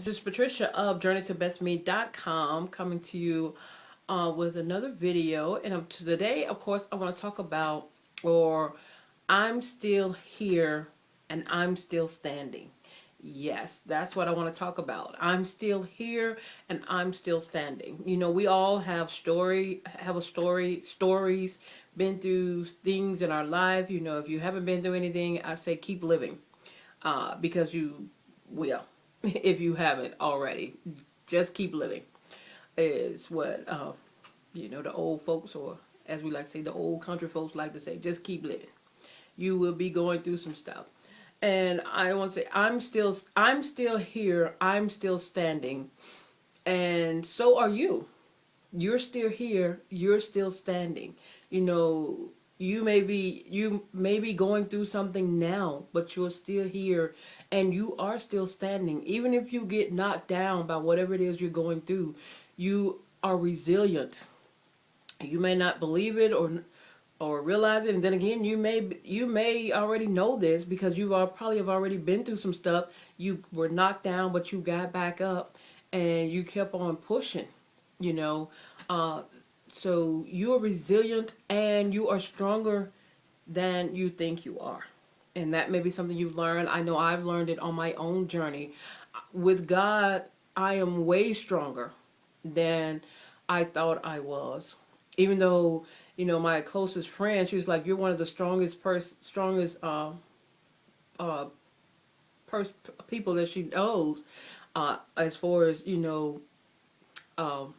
This is Patricia of JourneyToBestMe.com coming to you with another video. And today, of course, I want to talk about, or I'm still here and I'm still standing. Yes, that's what I want to talk about. I'm still here and I'm still standing. You know, we all stories, been through things in our life. You know, if you haven't been through anything, I say keep living, because you will. If you haven't already, just keep living is what the old folks, or as we like to say, the old country folks like to say, just keep living. You will be going through some stuff. And I want to say I'm still here, I'm still standing, and so are you. You're still here, you're still standing. You know, you may be going through something now, but you're still here and you are still standing. Even if you get knocked down by whatever it is you're going through, you are resilient. You may not believe it or realize it, and then again, you may already know this because you are probably have already been through some stuff. You were knocked down, but you got back up and you kept on pushing. You know, uh, so you are resilient and you are stronger than you think you are. And that may be something you've learned. I know I've learned it on my own journey. With God, I am way stronger than I thought I was. Even though, my closest friend, she was like, "You're one of the strongest uh, pers- people that she knows, as far as um,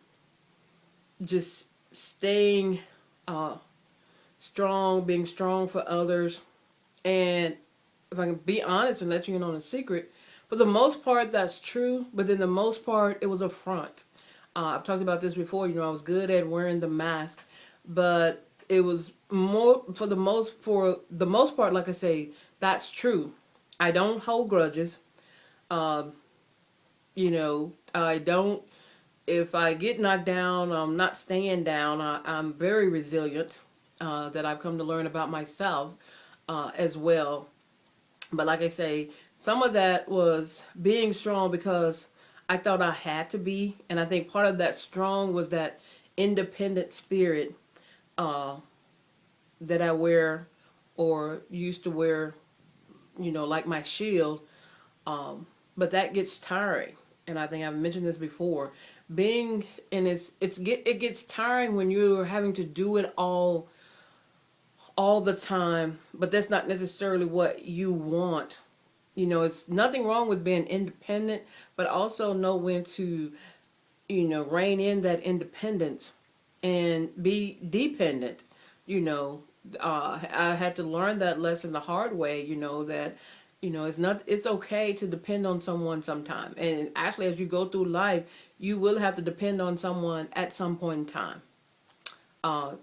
just staying uh, strong, being strong for others." And if I can be honest and let you in on a secret, for the most part, that's true. But then the most part, it was a front. I've talked about this before. I was good at wearing the mask, but it was more for the most part. Like I say, that's true. I don't hold grudges. Um, I don't. If I get knocked down, I'm not staying down. I'm very resilient. That I've come to learn about myself as well. But like I say, some of that was being strong because I thought I had to be. And I think part of that strong was that independent spirit uh, that I wear or used to wear, like my shield. But that gets tiring. And I think I've mentioned this before. Being and it gets tiring when you're having to do it all the time, but that's not necessarily what you want. It's nothing wrong with being independent, but also know when to, rein in that independence and be dependent. You know, I had to learn that lesson the hard way. That it's okay to depend on someone sometime. And actually, as you go through life, you will have to depend on someone at some point in time.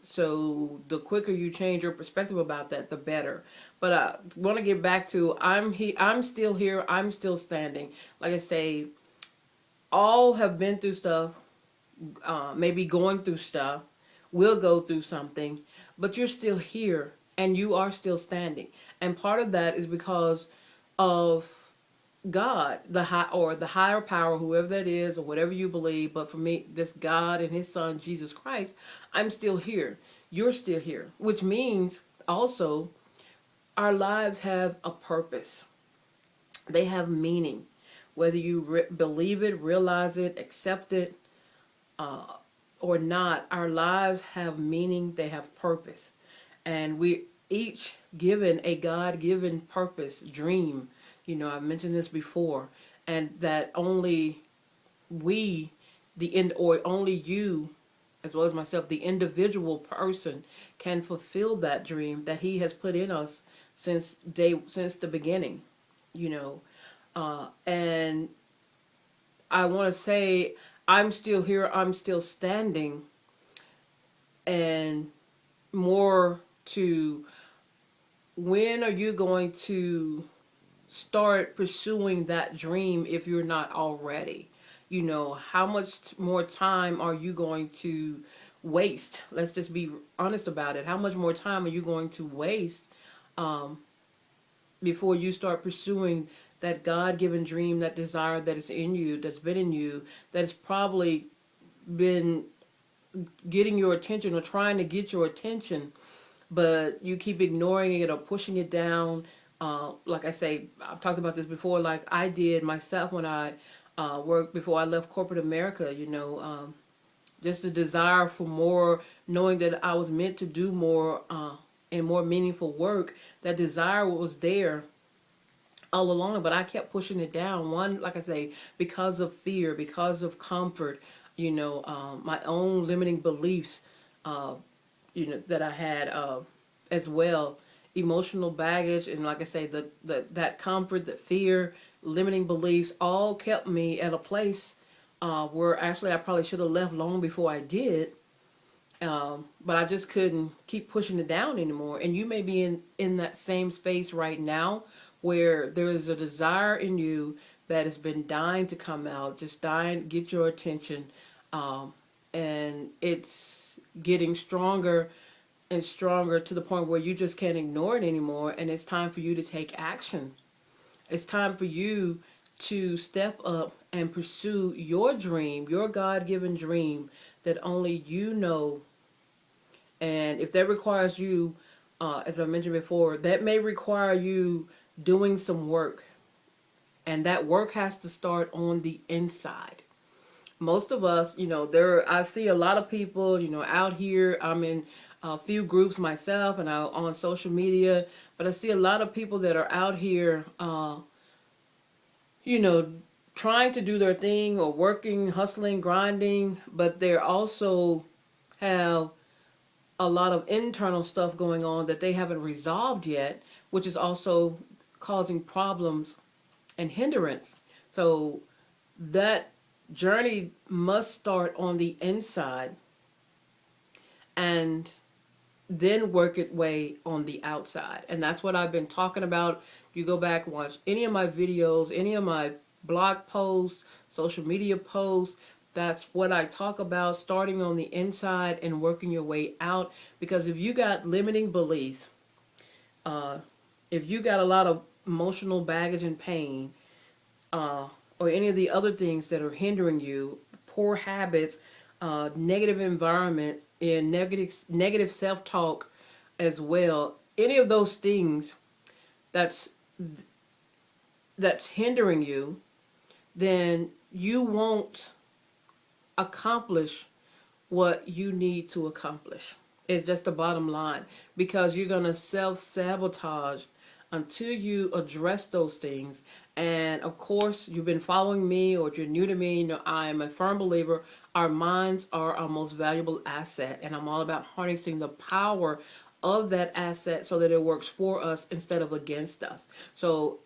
So the quicker you change your perspective about that, the better. But I want to get back to I'm still here. I'm still standing. Like I say, all have been through stuff. Maybe going through stuff. Will go through something, but you're still here and you are still standing. And part of that is because of God, the higher power, whoever that is, or whatever you believe. But for me, this God and His Son Jesus Christ, I'm still here. You're still here, which means also our lives have a purpose. They have meaning, whether you believe it, realize it, accept it, uh, or not. Our lives have meaning. They have purpose, and we each given a God-given purpose, dream. I've mentioned this before, and that only we, or only you, as well as myself, the individual person, can fulfill that dream that He has put in us since the beginning. You know, and I want to say, I'm still here. I'm still standing, and more to, when are you going to start pursuing that dream if you're not already? How much more time are you going to waste? Let's just be honest about it. How much more time are you going to waste um, before you start pursuing that God-given dream, that desire that is in you, that's been in you, that has probably been getting your attention or trying to get your attention, but you keep ignoring it or pushing it down. Like I say, I've talked about this before, like I did myself when I worked before I left corporate America, just the desire for more, knowing that I was meant to do more and more meaningful work. That desire was there all along, but I kept pushing it down. One, like I say, because of fear, because of comfort, my own limiting beliefs, uh, that I had as well, emotional baggage, and like I say, that comfort, the fear, limiting beliefs, all kept me at a place where actually I probably should have left long before I did. But I just couldn't keep pushing it down anymore. And you may be in that same space right now where there is a desire in you that has been dying to come out, just dying to get your attention. Um, and it's getting stronger and stronger to the point where you just can't ignore it anymore. And it's time for you to take action. It's time for you to step up and pursue your dream, your God given dream that only you know. And if that requires you, as I mentioned before, that may require you doing some work. And that work has to start on the inside. Most of us, I see a lot of people, out here. I'm in a few groups myself and on social media, but I see a lot of people that are out here, you know, trying to do their thing or working, hustling, grinding, but they're also have a lot of internal stuff going on that they haven't resolved yet, which is also causing problems and hindrance. So that journey must start on the inside and then work its way on the outside. And that's what I've been talking about. You go back and watch any of my videos, any of my blog posts, social media posts. That's what I talk about, starting on the inside and working your way out. Because if you got limiting beliefs, uh, if you got a lot of emotional baggage and pain, or any of the other things that are hindering you, poor habits, negative environment, and negative self-talk as well, any of those things that's that's hindering you, then you won't accomplish what you need to accomplish. It's just the bottom line, because you're going to self-sabotage until you address those things. And of course, you've been following me, or if you're new to me, I am a firm believer our minds are our most valuable asset, and I'm all about harnessing the power of that asset so that it works for us instead of against us. So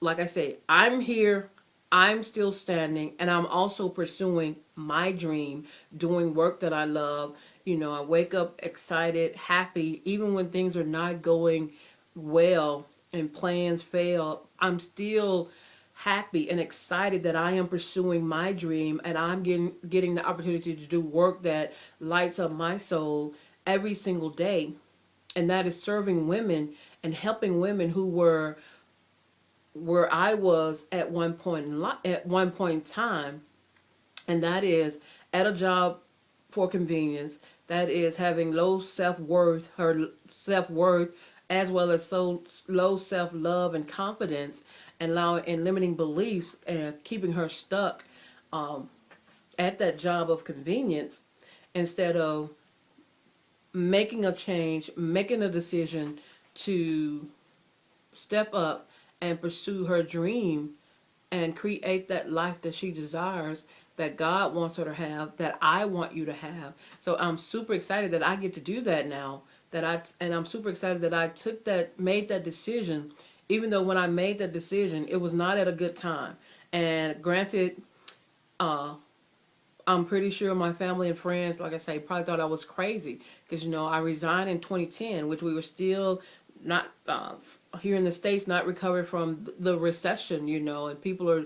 like I say, I'm here, I'm still standing, and I'm also pursuing my dream, doing work that I love. I wake up excited, happy, even when things are not going well and plans fail. I'm still happy and excited that I am pursuing my dream, and I'm getting the opportunity to do work that lights up my soul every single day. And that is serving women and helping women who were where I was at one point in time, and that is at a job for convenience. That is having low self worth, as well as so low self love and confidence, and limiting beliefs, and keeping her stuck um, at that job of convenience instead of making a change, making a decision to step up and pursue her dream and create that life that she desires, that God wants her to have, that I want you to have. So I'm super excited that I get to do that now. And I'm super excited that I made that decision, even though when I made that decision, it was not at a good time. And granted, uh, I'm pretty sure my family and friends, like I say, probably thought I was crazy because, I resigned in 2010, which we were still not, here in the States, not recovered from the recession, and people are,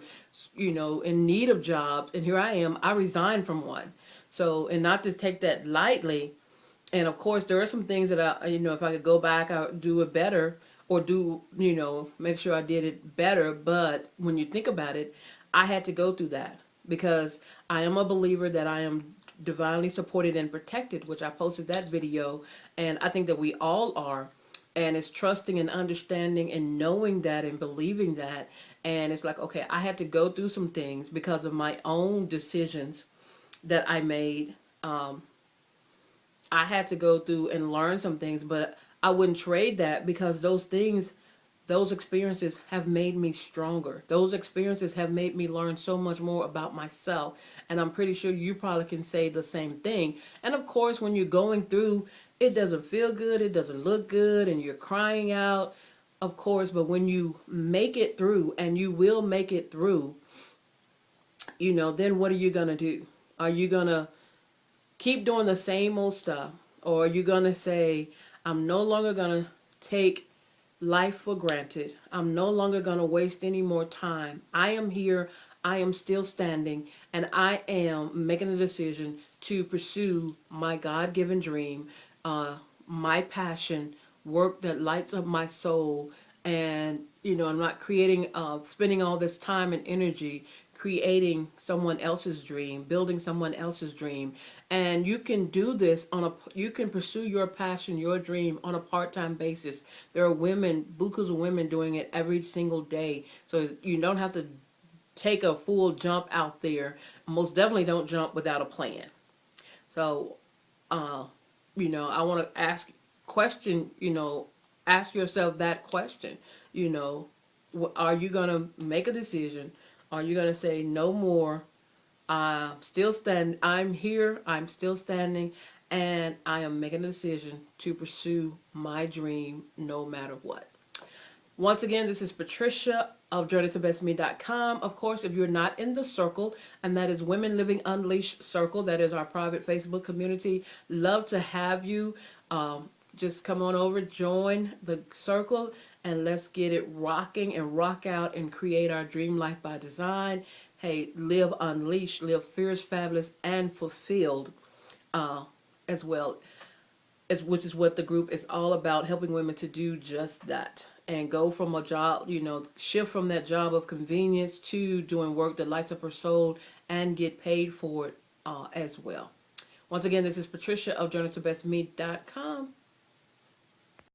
in need of jobs. And here I am, I resigned from one. So, and not to take that lightly. And of course, there are some things that if I could go back, I would do it better. or do, make sure I did it better. But when you think about it, I had to go through that because I am a believer that I am divinely supported and protected, which I posted that video, and I think that we all are. And it's trusting and understanding and knowing that and believing that. And it's like, okay, I had to go through some things because of my own decisions that I made. I had to go through and learn some things, but I wouldn't trade that because those things, those experiences have made me stronger. Those experiences have made me learn so much more about myself. And I'm pretty sure you probably can say the same thing. And of course, when you're going through, it doesn't feel good, it doesn't look good, and you're crying out, of course. But when you make it through, and you will make it through, then what are you going to do? Are you going to keep doing the same old stuff? Or are you going to say, I'm no longer going to take life for granted. I'm no longer going to waste any more time. I am here. I am still standing. And I am making a decision to pursue my God-given dream, my passion, work that lights up my soul. And, I'm not spending all this time and energy creating someone else's dream, building someone else's dream. And you can do this you can pursue your passion, your dream on a part-time basis. There are bukus of women doing it every single day. So you don't have to take a full jump out there. Most definitely don't jump without a plan. So, uh, I want to ask yourself that question. You know, are you going to make a decision? Are you going to say no more? I'm here. I'm still standing, and I am making a decision to pursue my dream no matter what. Once again, this is Patricia of JourneyToBestMe.com. Of course, if you're not in the circle, and that is Women Living Unleashed Circle, that is our private Facebook community, love to have you. Just come on over, join the circle, and let's get it rocking and rock out and create our dream life by design. Hey, live unleashed, live fierce, fabulous, and fulfilled as well, which is what the group is all about, helping women to do just that and go from a job, shift from that job of convenience to doing work that lights up her soul and get paid for it as well. Once again, this is Patricia of JourneyToBestMe.com.